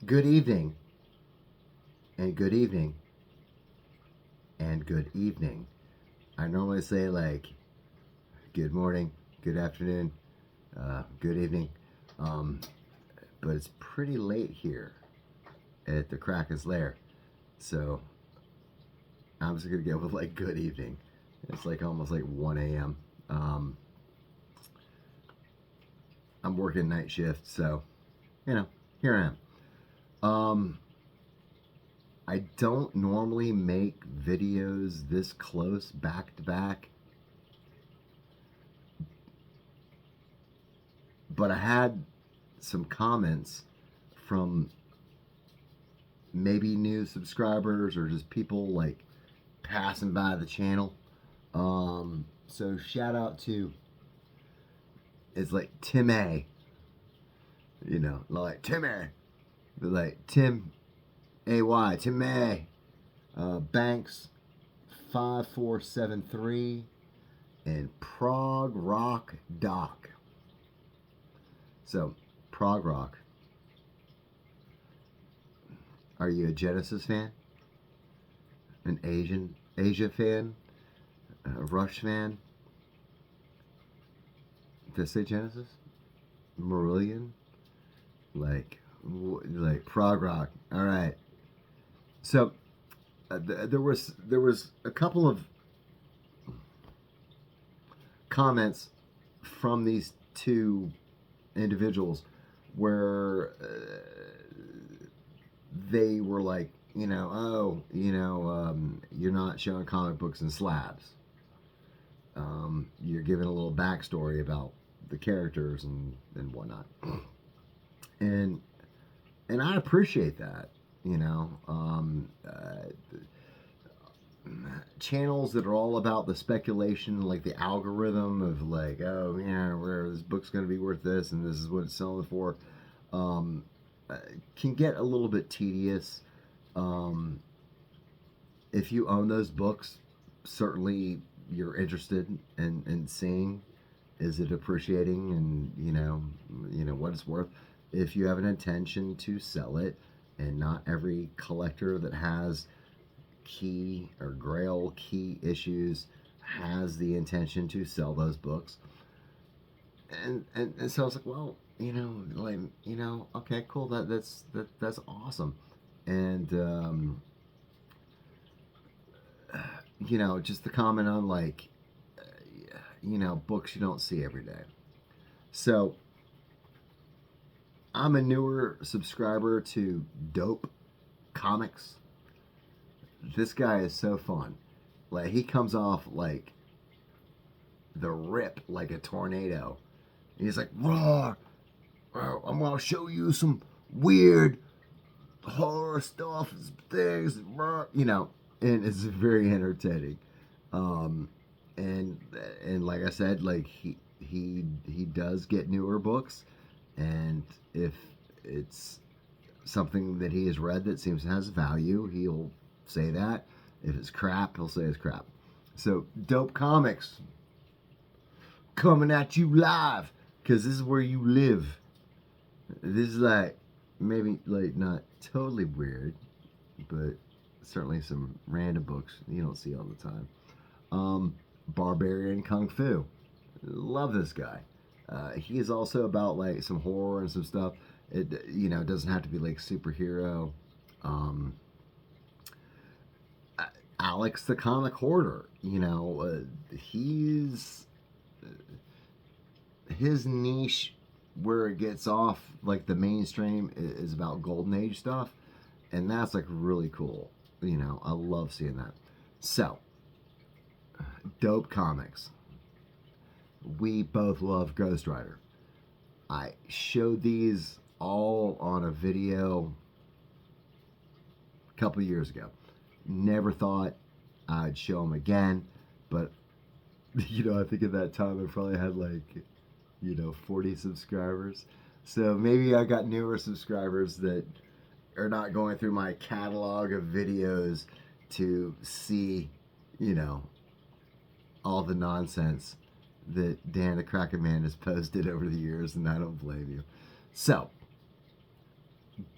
Good evening, and good evening, and good evening. I normally say like good morning, good afternoon, good evening, um, but it's pretty late here at the Kraken's Lair, so I'm just gonna go with like good evening. It's like almost like 1 a.m. Um, I'm working night shift, so here I am. I don't normally make videos this close back to back, but I had some comments from maybe new subscribers or just people like passing by the channel. So shout out to it's like Tim A. Like Tim A. Like Tim A.Y. Tim A. Banks 5473 and Prog Rock Doc. So Prog Rock. Are you a Genesis fan? An Asia fan? A Rush fan? Did I say Genesis? Marillion? Like prog rock. All right. So there was a couple of comments from these two individuals where they were like, you're not showing comic books in slabs. You're giving a little backstory about the characters and whatnot, and I appreciate that. Channels that are all about the speculation, like the algorithm of like, oh yeah, where this book's going to be worth this and this is what it's selling for, um, uh, can get a little bit tedious. Um, if you own those books, certainly you're interested in seeing is it appreciating and what it's worth. If you have an intention to sell it, and not every collector that has key or grail key issues has the intention to sell those books, and so I was like, well, okay, cool, that's awesome, and just the comment on like, books you don't see every day. So I'm a newer subscriber to Dope Comics. This guy is so fun. Like he comes off like the rip like a tornado. He's like, raw. I'm gonna show you some weird horror stuff, things, and it's very entertaining. Um, and like I said, like he does get newer books, and if it's something that he has read that seems has value, he'll say that. If it's crap, he'll say it's crap. So Dope Comics coming at you live because this is where you live. This is like maybe like not totally weird, but certainly some random books you don't see all the time. Barbarian Kung Fu. Love this guy. He is also about like some horror and some stuff. It doesn't have to be like superhero. Um, Alex the Comic Hoarder. He's his niche where it gets off like the mainstream is about Golden Age stuff, and that's like really cool. I love seeing that. So, Dope Comics. We both love Ghost Rider. I showed these all on a video a couple years ago. Never thought I'd show them again, but I think at that time I probably had like 40 subscribers. So maybe I got newer subscribers that are not going through my catalog of videos to see, all the nonsense that Dan the Kraken Man has posted over the years, and I don't blame you. So,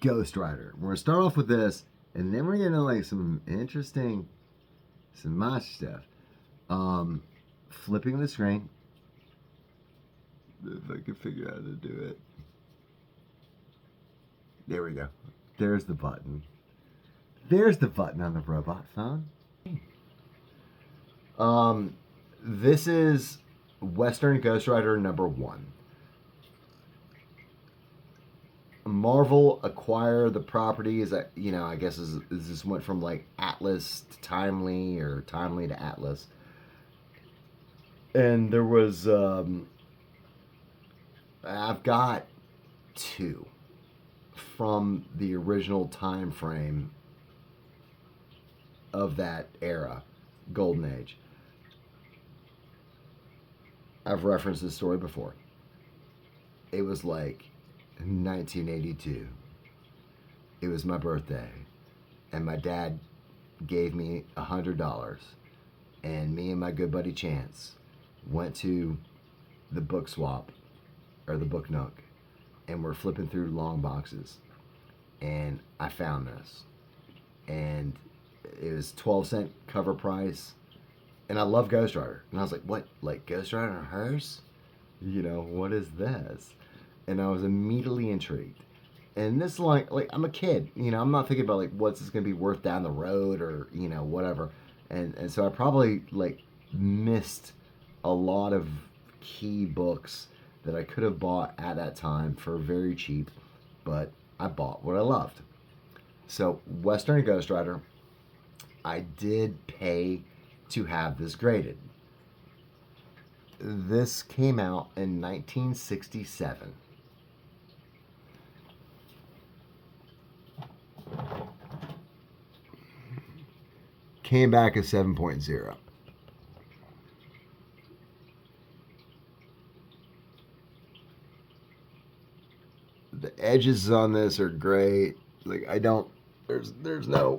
Ghost Rider. We're gonna start off with this, and then we're gonna like some interesting, some much stuff. Flipping the screen. If I can figure out how to do it. There we go. There's the button. There's the button on the robot phone. This is Western Ghost Rider #1. Marvel acquired the property. Is that, you know, I guess is this went from like Atlas to Timely or Timely to Atlas. And there was I've got 2 from the original time frame of that era, Golden Age. I've referenced this story before. It was like 1982. It was my birthday, and my dad gave me $100, and me and my good buddy Chance went to the book swap, or the book nook, and we're flipping through long boxes, and I found this, and it was 12-cent cover price, and I love Ghost Rider, and I was like, what, like Ghost Rider and Hearse? You know, what is this? And I was immediately intrigued. And this, like I'm a kid, you know, I'm not thinking about like what's this gonna be worth down the road or, you know, whatever. And so I probably like missed a lot of key books that I could have bought at that time for very cheap, but I bought what I loved. So Western Ghost Rider, I did pay to have this graded. This came out in 1967. Came back as 7.0. The edges on this are great. Like I don't, there's no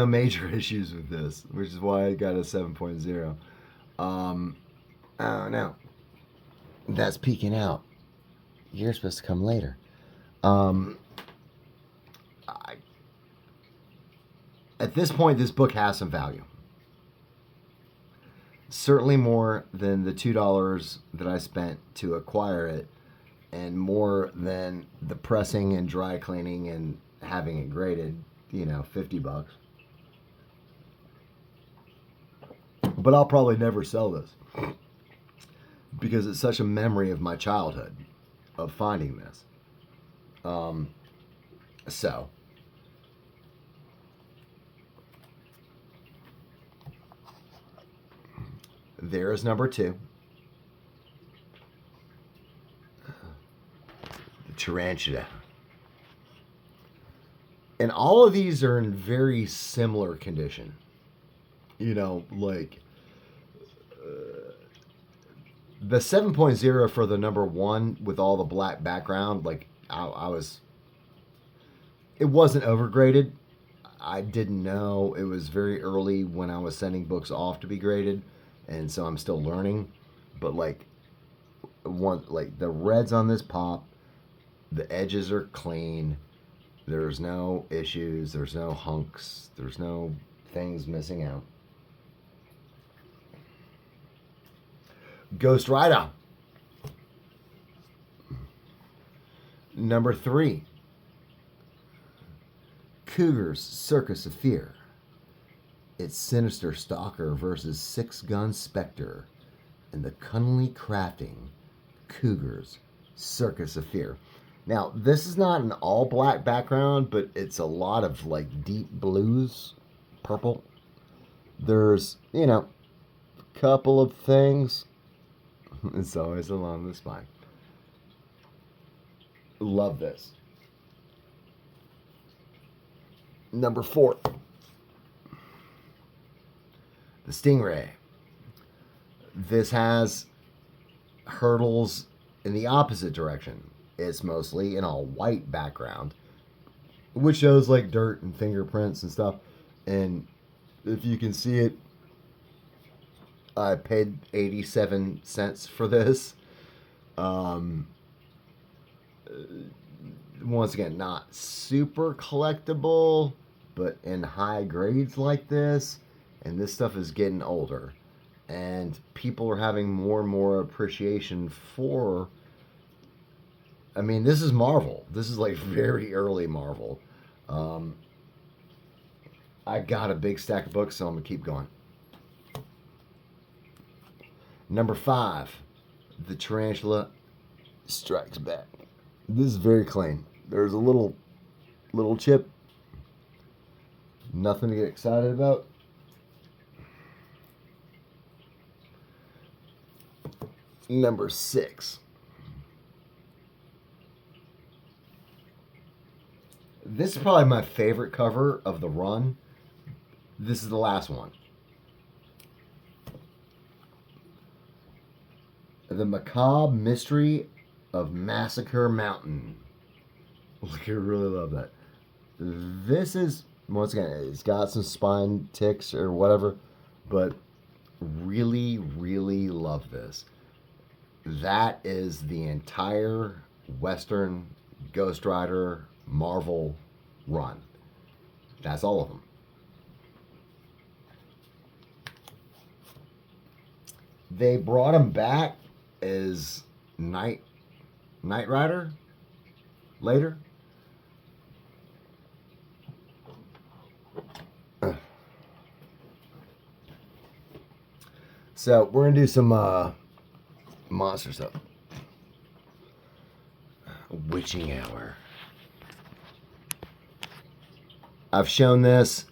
major issues with this, which is why I got a 7.0. I don't know. That's peeking out. You're supposed to come later. At this point, this book has some value. Certainly more than the $2 that I spent to acquire it, and more than the pressing and dry cleaning and having it graded, you know, $50. But I'll probably never sell this because it's such a memory of my childhood of finding this. So there is #2. The Tarantula. And all of these are in very similar condition. You know, like the 7.0 for the #1 with all the black background, like I was, it wasn't overgraded. I didn't know. It was very early when I was sending books off to be graded, and so I'm still learning. But like the reds on this pop, the edges are clean. There's no issues. There's no hunks. There's no things missing out. Ghost Rider. #3. Cougar's Circus of Fear. It's sinister stalker versus 6-gun specter in the cunningly crafting Cougar's Circus of Fear. Now, this is not an all black background, but it's a lot of like deep blues, purple. There's, you know, a couple of things. It's always along the spine. Love this. #4. The Stingray. This has hurdles in the opposite direction. It's mostly in a white background, which shows like dirt and fingerprints and stuff. And if you can see it, I paid 87 cents for this. Um, Once again, not super collectible, but in high grades like this. And this stuff is getting older. And people are having more and more appreciation for. I mean, this is Marvel. This is like very early Marvel. Um, I got a big stack of books, so I'm going to keep going. Number 5, The Tarantula Strikes Back. This is very clean. There's a little chip. Nothing to get excited about. Number 6. This is probably my favorite cover of the run. This is the last one. The Macabre Mystery of Massacre Mountain. I really love that. This is, once again, it's got some spine ticks or whatever, but really, really love this. That is the entire Western Ghost Rider Marvel run. That's all of them. They brought him back as Knight Rider later. So we're gonna do some monster stuff. Witching Hour. I've shown this.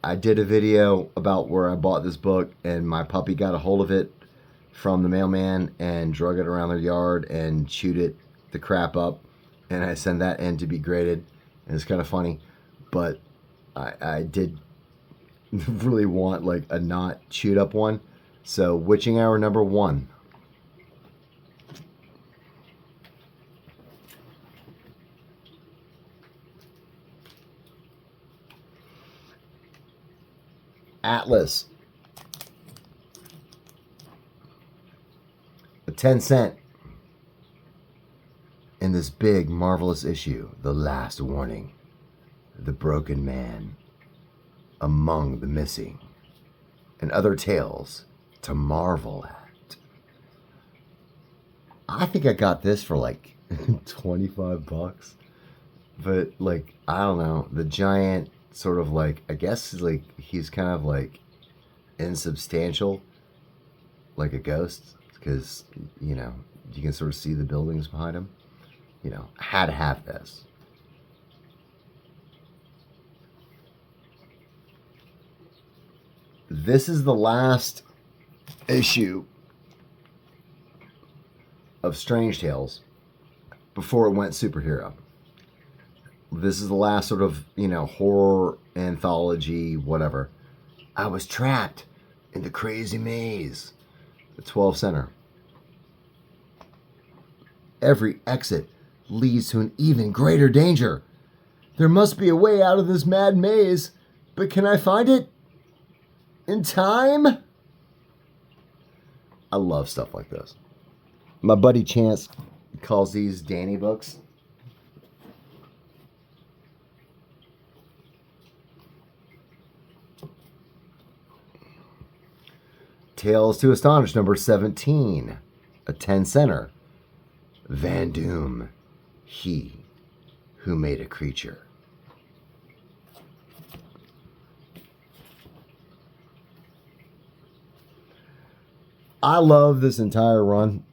I did a video about where I bought this book and my puppy got a hold of it from the mailman and drug it around their yard and chewed the crap up, and I sent that in to be graded, and it's kind of funny, but I did really want like a not chewed up one. So Witching Hour number 1. Atlas. A 10-cent. In this big, marvelous issue, The Last Warning. The Broken Man. Among the Missing. And other tales to marvel at. I think I got this for like $25. But like, I don't know, the giant sort of like, I guess like he's kind of like insubstantial, like a ghost, because, you know, you can sort of see the buildings behind him. You know, I had to have this. This is the last issue of Strange Tales before it went superhero. This is the last sort of, you know, horror anthology, whatever. I was trapped in the crazy maze. The 12 center. Every exit leads to an even greater danger. There must be a way out of this mad maze, but can I find it in time? I love stuff like this. My buddy Chance calls these Danny books. Tales to Astonish number 17. A 10 center. Van Doom. He who made a creature. I love this entire run.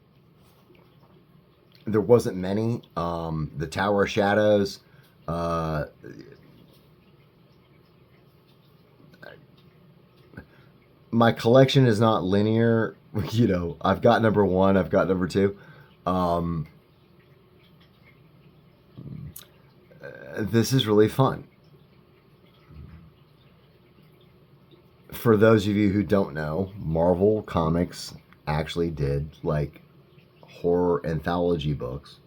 There wasn't many. The Tower of Shadows. My collection is not linear. You know, I've got number 1. I've got number 2. This is really fun. For those of you who don't know, Marvel Comics actually did like horror anthology books.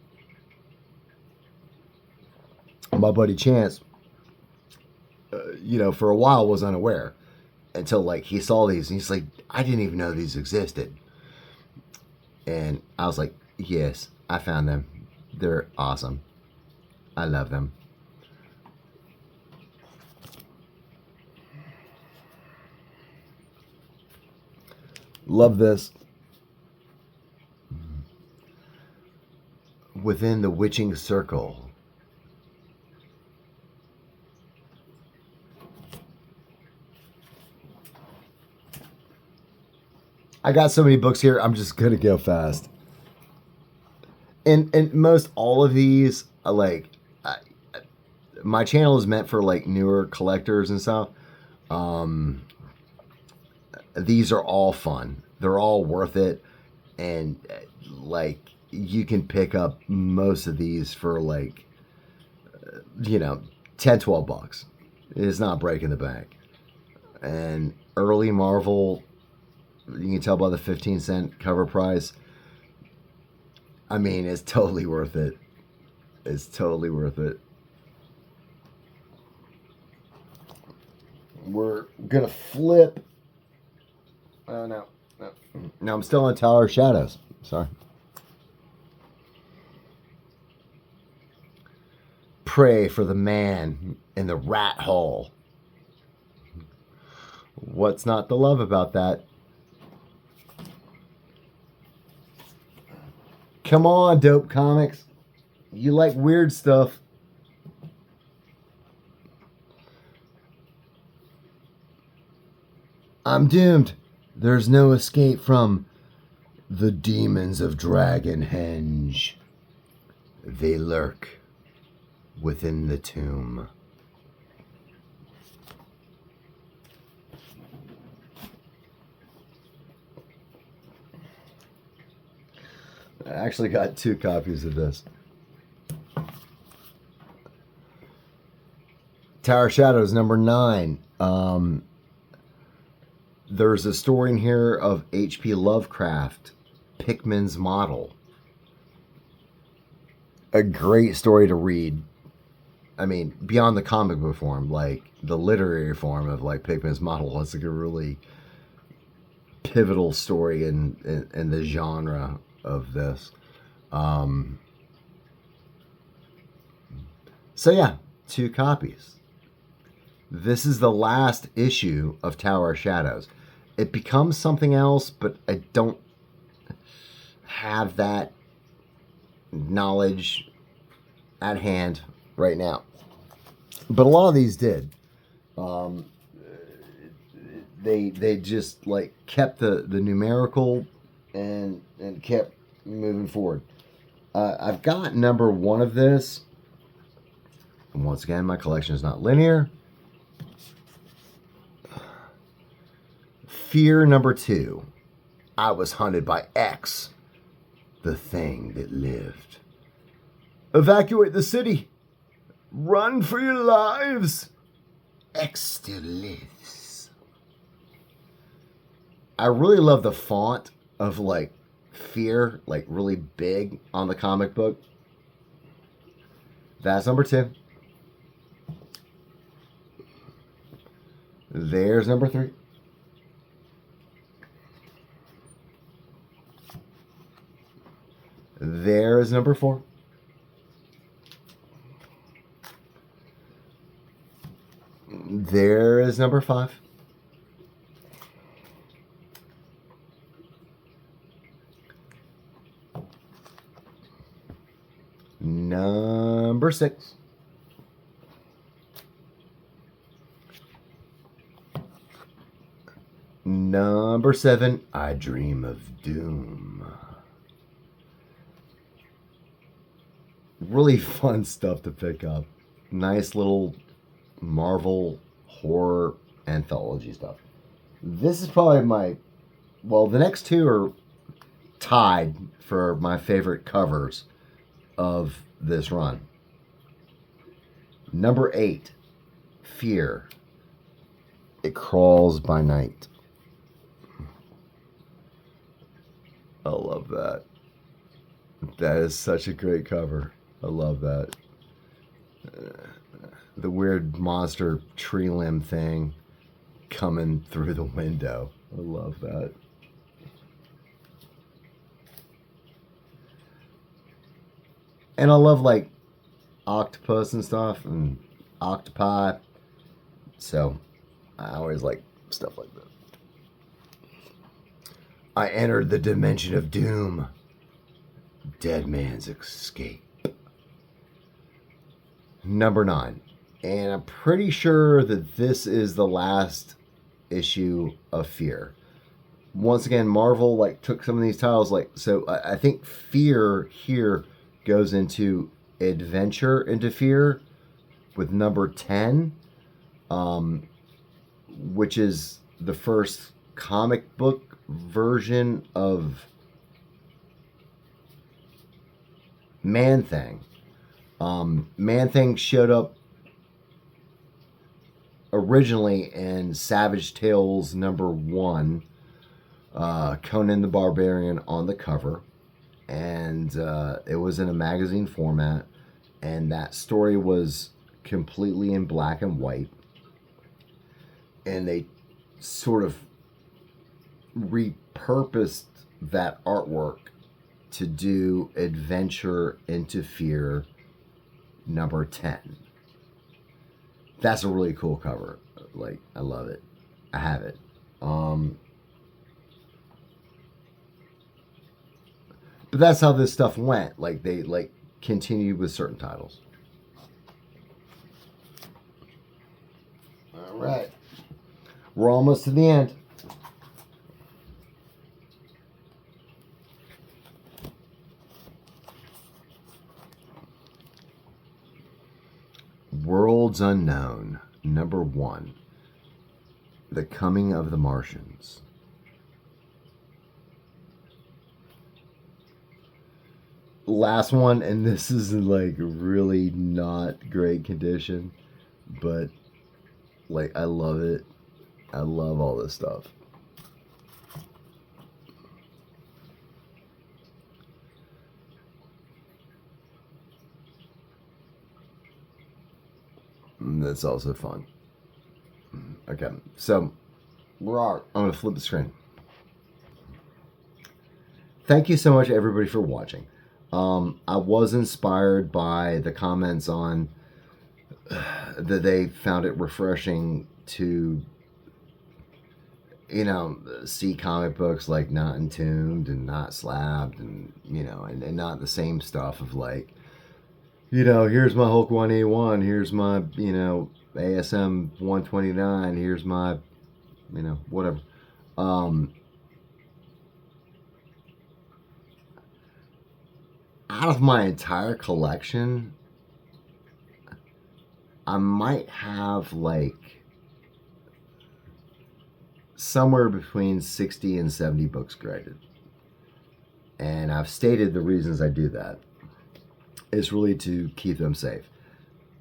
My buddy Chance, you know, for a while was unaware until like he saw these and he's like, I didn't even know these existed. And I was like, Yes, I found them. They're awesome. I love them. Love this. Within the witching circle. I got so many books here, I'm just gonna go fast. And most all of these, like, my channel is meant for like newer collectors and stuff. These are all fun. They're all worth it, and like you can pick up most of these for like, 10-12 bucks. It's not breaking the bank. And early Marvel, you can tell by the 15-cent cover price. I mean, it's totally worth it. It's totally worth it. We're gonna flip. Oh no. No, I'm still in Tower of Shadows. Sorry. Pray for the man in the rat hole. What's not to love about that? Come on, Dope Comics. You like weird stuff. I'm doomed. There's no escape from the demons of Dragonhenge. They lurk within the tomb. I actually got 2 copies of this. Tower of Shadows number 9. There's a story in here of H.P. Lovecraft, Pickman's Model. A great story to read. I mean, beyond the comic book form, like the literary form of like Pickman's Model. It's like a really pivotal story in the genre of this. So yeah, 2 copies. This is the last issue of Tower of Shadows. It becomes something else, but I don't have that knowledge at hand right now. But a lot of these did. They just like kept the numerical and kept moving forward. I've got number 1 of this. And once again, my collection is not linear. Fear number 2. I was hunted by X, the thing that lived. Evacuate the city. Run for your lives. X still lives. I really love the font of like Fear, like really big on the comic book. That's number 2. There's number 3. There's number 4. There is number 5. Number 6. Number 7. I Dream of Doom. Really fun stuff to pick up. Nice little Marvel horror anthology stuff. This is probably the next 2 are tied for my favorite covers of this run. Number 8, Fear. It Crawls by Night. I love that. That is such a great cover. I love that. The weird monster tree limb thing coming through the window. I love that. And I love like octopus and stuff and octopi. So I always like stuff like that. I entered the dimension of doom. Dead Man's Escape. Number 9. And I'm pretty sure that this is the last issue of Fear. Once again, Marvel like took some of these titles so I think Fear here goes into Adventure into Fear with number 10, which is the first comic book version of Man-Thing. Man-Thing showed up originally in Savage Tales number 1, Conan the Barbarian on the cover, and it was in a magazine format, and that story was completely in black and white, and they sort of repurposed that artwork to do Adventure into Fear number 10. That's a really cool cover. Like, I love it. I have it. But that's how this stuff went. Like, they like continued with certain titles. All right. We're almost to the end. Worlds Unknown, number 1. The Coming of the Martians. Last one, and this is like really not great condition, but like I love it. I love all this stuff. And that's also fun. Okay, so I'm going to flip the screen. Thank you so much, everybody, for watching. I was inspired by the comments on that they found it refreshing to, see comic books like not entombed and not slabbed and, and not the same stuff of like, here's my Hulk 181, here's my, ASM 129, here's my, whatever. Out of my entire collection, I might have like somewhere between 60 and 70 books graded. And I've stated the reasons I do that. It's really to keep them safe.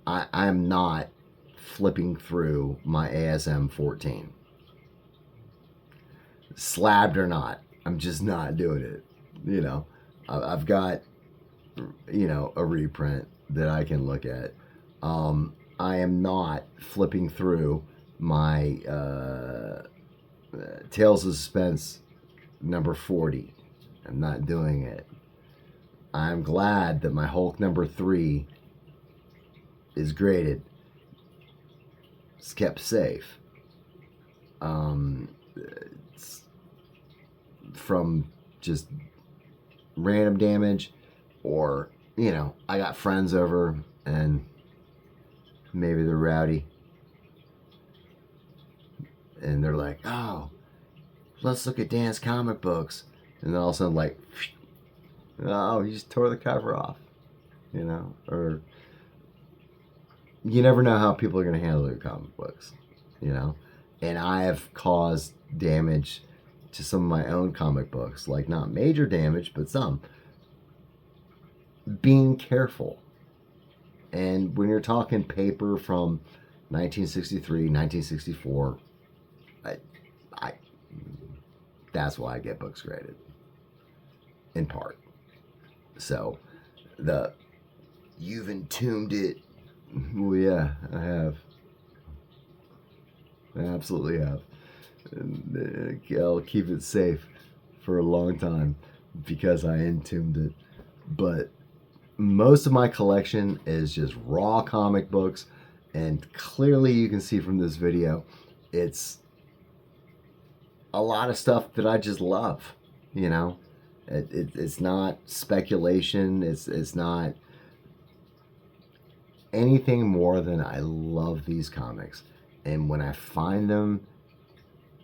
I'm not flipping through my ASM 14. Slabbed or not, I'm just not doing it. I've got, a reprint that I can look at. I am not flipping through my Tales of Suspense number 40. I'm not doing it. I'm glad that my Hulk number 3 is graded. It's kept safe. It's from just random damage, or, I got friends over and maybe they're rowdy. And they're like, oh, let's look at Dan's comic books. And then all of a sudden, like, oh, he just tore the cover off. Or you never know how people are going to handle their comic books, And I have caused damage to some of my own comic books, like not major damage, but some. Being careful. And when you're talking paper from 1963, 1964, that's why I get books graded, in part. So, you've entombed it. Well, yeah, I have. I absolutely have. And I'll keep it safe for a long time because I entombed it. But most of my collection is just raw comic books, and clearly you can see from this video, it's a lot of stuff that I just love. You know, it's not speculation. It's not anything more than I love these comics. And when I find them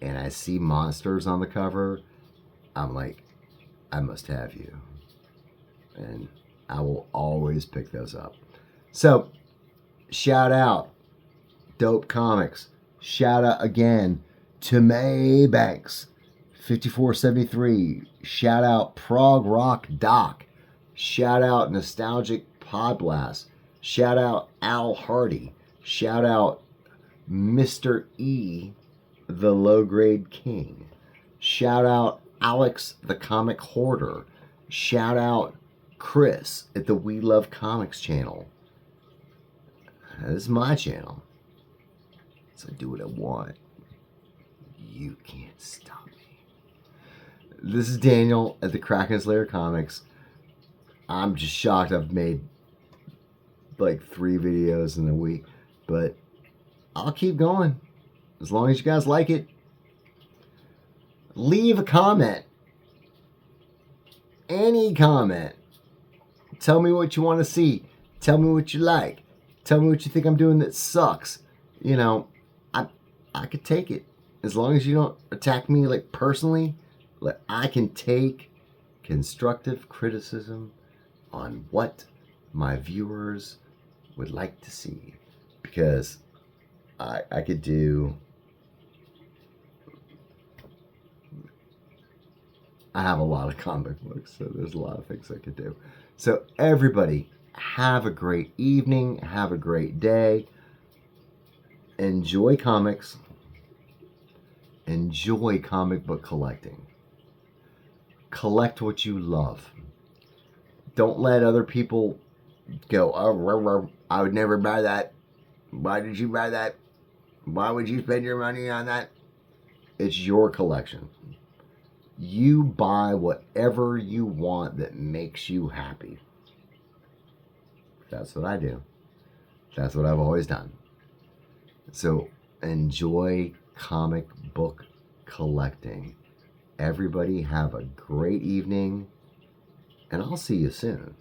and I see monsters on the cover, I'm like, I must have you. And I will always pick those up. So, shout out Dope Comics. Shout out again to May Banks, 5473. Shout out Prog Rock Doc. Shout out Nostalgic Podblast. Shout out Al Hardy. Shout out Mr. E, the Low Grade King. Shout out Alex, the Comic Hoarder. Shout out Chris at the We Love Comics channel. This is my channel, so I do what I want. You can't stop me. This is Daniel at the Kraken's Lair Comics. I'm just shocked I've made like 3 videos in a week, but I'll keep going as long as you guys like it. Leave a comment. Any comment. Tell me what you want to see. Tell me what you like. Tell me what you think I'm doing that sucks. You know, I could take it. As long as you don't attack me like personally, like I can take constructive criticism on what my viewers would like to see. Because I could do... I have a lot of comic books, so there's a lot of things I could do. So everybody, have a great evening. Have a great day. Enjoy comics. Enjoy comic book collecting. Collect what you love. Don't let other people go, oh, I would never buy that. Why did you buy that? Why would you spend your money on that? It's your collection. You buy whatever you want that makes you happy. That's what I do. That's what I've always done. So enjoy comic book collecting. Everybody have a great evening, and I'll see you soon.